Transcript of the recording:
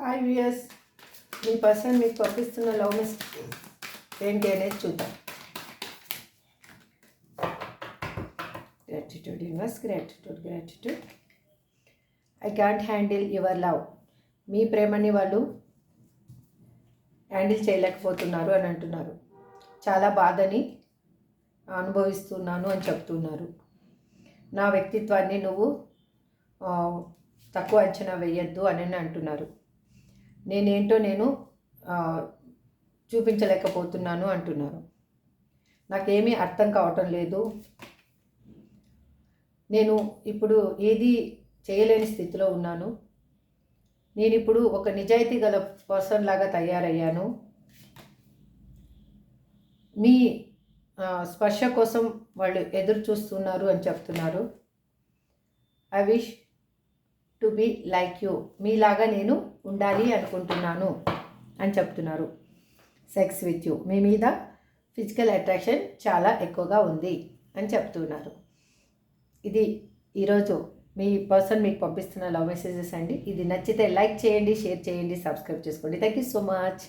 Hi viewers, మీ person మీకు పంపిస్తున్న love message ఏంటి అనేది చూద్దాం. Gratitude universe, gratitude. I can't handle your love. మీ ప్రేమని వాళ్ళు హ్యాండిల్ చేయలేకపోతున్నారు అని అంటున్నారు. చాలా బాధని అనుభవిస్తున్నాను అని చెప్తున్నారు. నా వ్యక్తిత్వాన్ని నువ్వు తక్కువ అంచనా వేయద్దు అని అంటున్నారు. నేనేంటో నేను చూపించలేకపోతున్నాను అంటున్నారు. నాకేమీ అర్థం కావటం లేదు. నేను ఇప్పుడు ఏది చేయలేని స్థితిలో ఉన్నాను. నేను ఇప్పుడు ఒక నిజాయితీ గల పర్సన్ లాగా తయారయ్యాను. మీ స్పర్శ కోసం వాళ్ళు ఎదురు చూస్తున్నారు అని చెప్తున్నారు. I wish to be like you. మీలాగా నేను ఉండాలి అనుకుంటున్నాను అని చెప్తున్నారు. సెక్స్ విత్ యూ, మీ మీద ఫిజికల్ అట్రాక్షన్ చాలా ఎక్కువగా ఉంది అని చెప్తున్నారు. ఇది ఈరోజు మీ పర్సన్ మీకు పంపిస్తున్న లవ్ మెసేజెస్ అండి. ఇది నచ్చితే లైక్ చేయండి, షేర్ చేయండి, సబ్స్క్రైబ్ చేసుకోండి. Thank you so much.